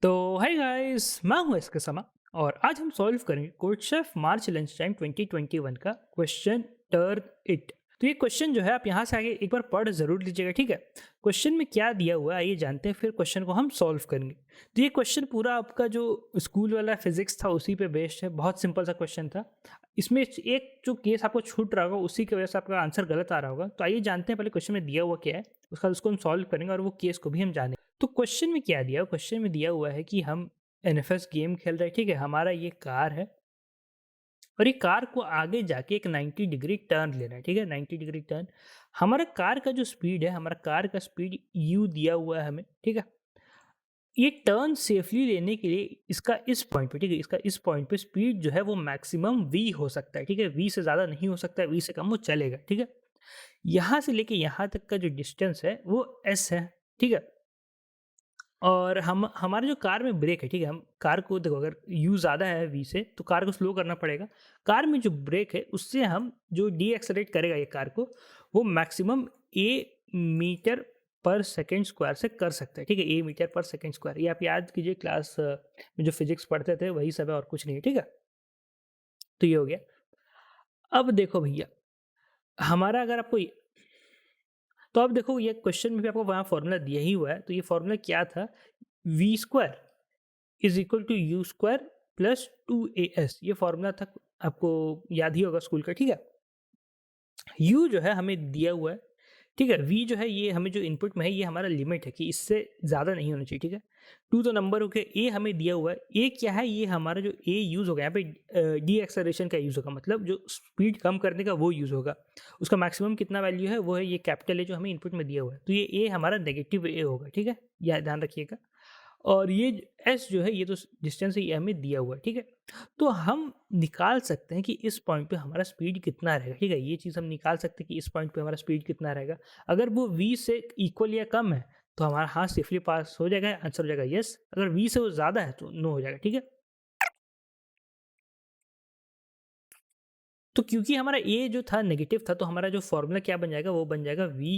तो hi guys, मैं हूं इसके समा और आज हम सॉल्व करेंगे कोड शेफ मार्च लंच टाइम 2021 का क्वेश्चन टर्न इट। तो ये क्वेश्चन जो है आप यहाँ से आगे एक बार पढ़ जरूर लीजिएगा, ठीक है। क्वेश्चन में क्या दिया हुआ है आइए जानते हैं, फिर क्वेश्चन को हम सॉल्व करेंगे। तो ये क्वेश्चन पूरा आपका जो स्कूल वाला फिजिक्स था उसी पे बेस्ड है, बहुत सिंपल सा क्वेश्चन था। इसमें एक जो केस आपको छूट रहा होगा उसी की वजह से आपका आंसर गलत आ रहा होगा। तो आइए जानते हैं पहले क्वेश्चन में दिया हुआ क्या है, उसका उसको हम सॉल्व करेंगे और वो केस को भी हम जानेंगे। तो क्वेश्चन में क्या दिया, क्वेश्चन में दिया हुआ है कि हम एनएफएस गेम खेल रहे हैं, ठीक है। हमारा ये कार है और ये कार को आगे जाके एक 90 डिग्री टर्न लेना है, ठीक है। 90 डिग्री टर्न, हमारा कार का जो स्पीड है, हमारा कार का स्पीड यू दिया हुआ है हमें, ठीक है। ये टर्न सेफली लेने के लिए इसका इस पॉइंट पे, ठीक है, इसका इस पॉइंट पे स्पीड जो है वो मैक्सिमम वी हो सकता है, ठीक है। वी से ज़्यादा नहीं हो सकता है, वी से कम वो चलेगा, ठीक है। यहाँ से लेके यहाँ तक का जो डिस्टेंस है वो एस है, ठीक है। और हम हमारे जो कार में ब्रेक है, ठीक है, हम कार को देखो अगर यू ज़्यादा है वी से तो कार को स्लो करना पड़ेगा। कार में जो ब्रेक है उससे हम जो डी एक्सलेट करेगा ये कार को, वो मैक्सिमम ए मीटर पर सेकेंड स्क्वायर से कर सकते हैं, ठीक है। ए मीटर पर सेकेंड स्क्वायर, ये आप याद कीजिए क्लास में जो फिजिक्स पढ़ते थे वही सब है और कुछ नहीं है, ठीक है। तो ये हो गया। अब देखो भैया, हमारा अगर आपको तो अब देखो ये क्वेश्चन में भी आपको वहाँ फॉर्मूला दिया ही हुआ है। तो ये फॉर्मूला क्या था, v square is equal to u square plus 2as, ये फॉर्मूला था, आपको याद ही होगा स्कूल का, ठीक है। यू जो है हमें दिया हुआ है, ठीक है। वी जो है ये हमें जो इनपुट में है ये हमारा लिमिट है कि इससे ज़्यादा नहीं होना चाहिए, ठीक है। टू तो नंबर हो गया, ए हमें दिया हुआ है, ए क्या है, ये हमारा जो ए यूज़ होगा यहाँ पे डी एक्सलरेशन का यूज़ होगा, मतलब जो स्पीड कम करने का वो यूज़ होगा। उसका मैक्सिमम कितना वैल्यू है वो है ये कैपिटल ए जो हमें इनपुट में दिया हुआ है। तो ये ए हमारा नेगेटिव ए होगा, ठीक है, यह ध्यान रखिएगा। और ये एस जो है ये तो डिस्टेंस है, ये हमें दिया हुआ है, ठीक है। तो हम निकाल सकते हैं कि इस पॉइंट पे हमारा स्पीड कितना रहेगा, ठीक है। ये चीज़ हम निकाल सकते हैं कि इस पॉइंट पे हमारा स्पीड कितना रहेगा। अगर वो वी से इक्वल या कम है तो हमारा हाँ सेफली पास हो जाएगा, आंसर हो जाएगा यस। अगर वी से वो ज़्यादा है तो नो हो जाएगा, ठीक है। तो क्योंकि हमारा ए जो था नेगेटिव था तो हमारा जो फॉर्मूला क्या बन जाएगा, वो बन जाएगा v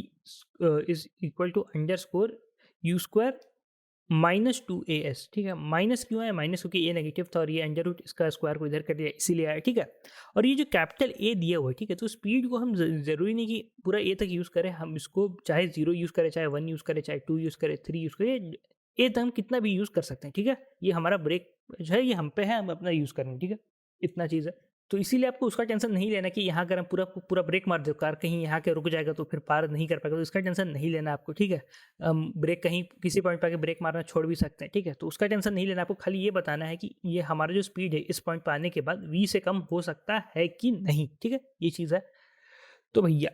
is equal to under score u square -2as, ठीक है। माइनस क्यों है, माइनस क्योंकि ए नेगेटिव था और ये अंडर रूट इसका स्क्वायर को इधर कर दिया इसीलिए आया, ठीक है। और ये जो कैपिटल ए दिया हुआ है, ठीक है, तो स्पीड को हम ज़रूरी नहीं कि पूरा ए तक यूज़ करें, हम इसको चाहे 0 यूज़ करें, चाहे 1 यूज़ करें, चाहे 2 यूज़ करें, 3 यूज़ करें, ए तक हम कितना भी यूज़ कर सकते हैं, ठीक है। ये हमारा ब्रेक जो है ये हम पे है, हम अपना यूज़ करेंगे, ठीक है। इतना चीज़ है। तो इसीलिए आपको उसका टेंशन नहीं लेना कि यहाँ अगर हम पूरा पूरा ब्रेक मार दो, कार कहीं यहाँ के रुक जाएगा तो फिर पार नहीं कर पाएगा, तो इसका टेंशन नहीं लेना आपको, ठीक है। ब्रेक कहीं किसी पॉइंट पे आके ब्रेक मारना छोड़ भी सकते हैं, ठीक है। तो उसका टेंशन नहीं लेना आपको, खाली ये बताना है कि ये हमारा जो स्पीड है इस पॉइंट पे आने के बाद वी से कम हो सकता है कि नहीं, ठीक है, ये चीज़ है। तो भैया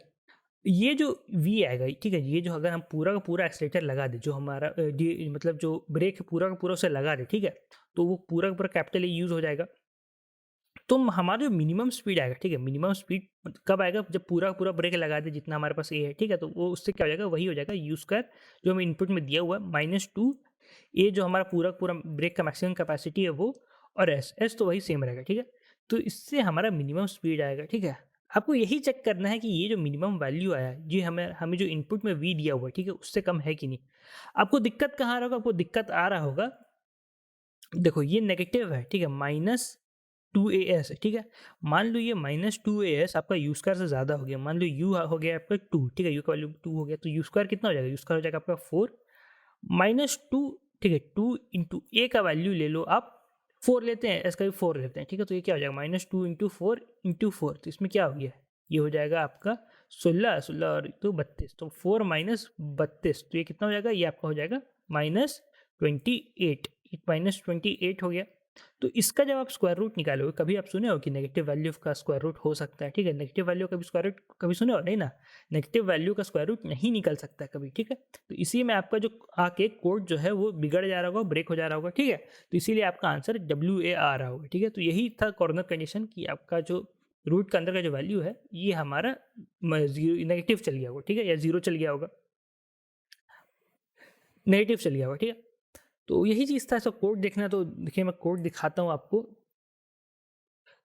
ये जो वी आएगा, ठीक है, ये जो अगर हम पूरा का पूरा एक्सीलेटर लगा दें, जो हमारा मतलब जो ब्रेक है पूरा का पूरा उसे लगा दें, ठीक है, तो वो पूरा का पूरा कैपिटल ए यूज़ हो जाएगा। तो हमारा जो मिनिमम स्पीड आएगा, ठीक है, मिनिमम स्पीड कब आएगा, जब पूरा पूरा ब्रेक लगा दे जितना हमारे पास ए है, ठीक है। तो वो उससे क्या हो जाएगा, वही हो जाएगा यू स्क्वायर जो हमें इनपुट में दिया हुआ है -2 ए जो हमारा पूरा पूरा ब्रेक का मैक्सिमम कैपेसिटी है वो, और एस एस तो वही सेम रहेगा, ठीक है। तो इससे हमारा मिनिमम स्पीड आएगा, ठीक है। आपको यही चेक करना है कि ये जो मिनिमम वैल्यू आया है, ये हमें हमें जो इनपुट में वी दिया हुआ है, ठीक है, उससे कम है कि नहीं। आपको दिक्कत कहाँ आ रहा होगा, आपको दिक्कत आ रहा होगा, देखो ये नेगेटिव है, ठीक है, -2as है, ठीक है। मान लो ये -2as आपका यू स्क्वायर से ज़्यादा हो गया, मान लो यू हो गया आपका 2, ठीक है, यू का वैल्यू 2 हो गया, तो यू स्क्वायर कितना हो जाएगा, यू स्क्वायर हो जाएगा आपका 4 -2, ठीक है। 2 इंटू ए का वैल्यू ले लो आप, 4 लेते हैं, एस का भी 4 लेते हैं, ठीक है। तो ये क्या हो जाएगा, -2 इंटू 4 इंटू 4, तो इसमें क्या हो गया, ये हो जाएगा आपका 16, 16 और तो 32, तो 4 -32, तो ये कितना हो जाएगा, ये आपका हो जाएगा -28, -28 हो गया। तो इसका जब आप स्क्वायर रूट निकालोगे, कभी आप सुने हो कि नेगेटिव वैल्यू का स्क्वायर रूट हो सकता है, ठीक है। नेगेटिव वैल्यू का भी स्क्वायर रूट कभी सुने हो, नहीं ना। नेगेटिव वैल्यू का स्क्वायर रूट नहीं निकल सकता कभी, ठीक है। तो इसी में आपका जो आके कोड जो है वो बिगड़ जा रहा होगा, ब्रेक हो जा रहा होगा, ठीक है। तो इसीलिए आपका आंसर WA आ रहा होगा, ठीक है। तो यही था कॉर्नर कंडीशन कि आपका जो रूट के अंदर का जो वैल्यू है ये हमारा नेगेटिव चल गया होगा, ठीक है, या जीरो चल गया होगा, नेगेटिव चल गया होगा, ठीक है। तो यही चीज़ था। ऐसा कोड देखना, तो देखिए मैं कोड दिखाता हूँ आपको।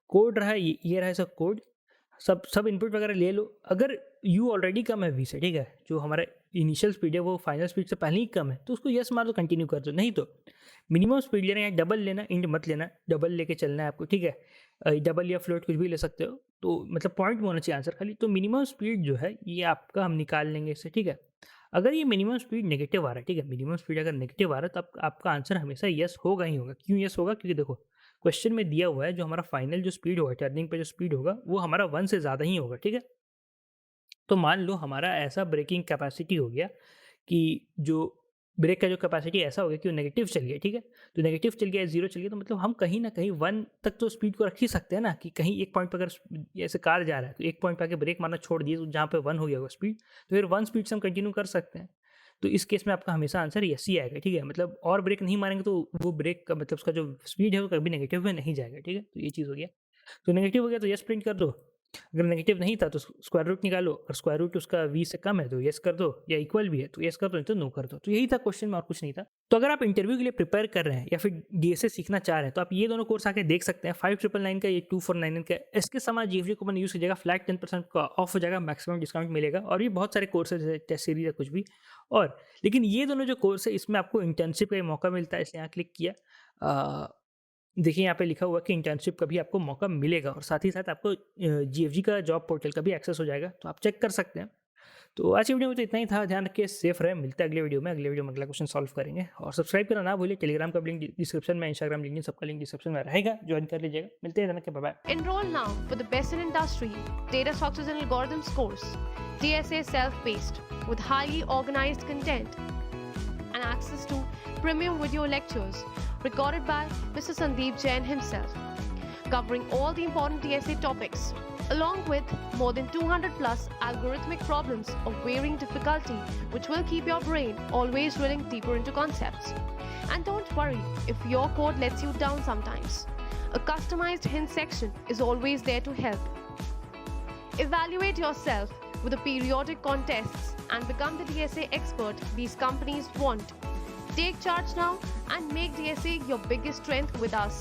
कोड रहा ये रहा इसका कोड। सब इनपुट वगैरह ले लो। अगर यू ऑलरेडी कम है वी से, ठीक है, जो हमारा इनिशियल स्पीड है वो फाइनल स्पीड से पहले ही कम है, तो उसको यस मार दो, कंटिन्यू कर दो। नहीं तो मिनिमम स्पीड लेना है, डबल लेना, इंड मत लेना, डबल लेके चलना है आपको, ठीक है। डबल या फ्लोट कुछ भी ले सकते हो, तो मतलब पॉइंट में होना चाहिए आंसर खाली। तो मिनिमम स्पीड जो है ये आपका हम निकाल लेंगे इससे, ठीक है। अगर ये मिनिमम स्पीड नेगेटिव आ रहा है, ठीक है, मिनिमम स्पीड अगर नेगेटिव आ रहा है तो आपका आंसर हमेशा यस होगा ही होगा। क्यों यस होगा? क्योंकि देखो क्वेश्चन में दिया हुआ है जो हमारा फाइनल जो स्पीड होगा, टर्निंग पे जो स्पीड होगा वो हमारा 1 से ज़्यादा ही होगा, ठीक है। तो मान लो हमारा ऐसा ब्रेकिंग कैपेसिटी हो गया कि जो ब्रेक का जो कैपेसिटी ऐसा हो गया कि वो नेगेटिव चल गया, ठीक है। तो नेगेटिव चल गया, जीरो चल गया, तो मतलब हम कहीं ना कहीं 1 तक तो स्पीड को रख ही सकते हैं ना, कि कहीं एक पॉइंट पर अगर ऐसे कार जा रहा है तो एक पॉइंट पर आके ब्रेक मारना छोड़ दिए, तो जहाँ पे 1 हो गया वो स्पीड, तो फिर 1 स्पीड से हम कंटिन्यू कर सकते हैं। तो इस केस में आपका हमेशा आंसर यस ही आएगा, ठीक है। मतलब और ब्रेक नहीं मारेंगे तो वो ब्रेक का मतलब उसका जो स्पीड है वो कभी नेगेटिव में नहीं जाएगा, ठीक है। तो ये चीज़ हो गया। तो नेगेटिव हो गया तो यस प्रिंट कर दो, अगर नेगेटिव नहीं था तो स्क्वायर रूट निकालो, और स्क्वायर रूट उसका v से कम है तो यस कर दो, या इक्वल भी है तो यस कर दो, नहीं तो नो कर दो। तो यही था क्वेश्चन में, और कुछ नहीं था। तो अगर आप इंटरव्यू के लिए प्रिपेयर कर रहे हैं या फिर डीएसए सीखना चाह रहे हैं तो आप ये दोनों कोर्स आके देख सकते हैं। 5999 का, ये 2499 का। इसके समान जीएफडी कूपन यूज़ कीजिएगा, फ्लैट 10% का ऑफ हो जाएगा, मैक्सिमम डिस्काउंट मिलेगा। और भी बहुत सारे कोर्सेज है, टेस्ट सीरीज है, कुछ भी। और लेकिन ये दोनों जो कोर्स है इसमें आपको इंटर्नशिप का मौका मिलता है, इसलिए यहाँ क्लिक किया। देखिए यहाँ पे लिखा हुआ कि इंटर्नशिप का भी आपको मौका मिलेगा, और साथ ही साथ आपको जीएफजी का जॉब पोर्टल का भी एक्सेस हो जाएगा, तो आप चेक कर सकते हैं। तो आज की वीडियो में तो इतना ही था। ध्यान रखिए, सेफ रहे। मिलते हैं अगले वीडियो में। अगले वीडियो में अगला क्वेश्चन सॉल्व करेंगे। और सब्सक्राइब करना ना भूलिए। टेलीग्राम का लिंक डिस्क्रिप्शन में, इंस्टाग्राम लिंक, सबका लिंक डिस्क्रिप्शन में रहेगा, ज्वाइन कर लीजिएगा। मिलते हैं, bye bye. Enroll now for the best in industry data structures and algorithms course, DSA self-paced with highly organized content and access to premium video lectures recorded by Mr. Sandeep Jain himself, covering all the important DSA topics, along with more than 200 plus algorithmic problems of varying difficulty, which will keep your brain always drilling deeper into concepts. And don't worry if your code lets you down sometimes. A customized hint section is always there to help. Evaluate yourself with the periodic contests and become the DSA expert these companies want. Take charge now and make DSA your biggest strength with us.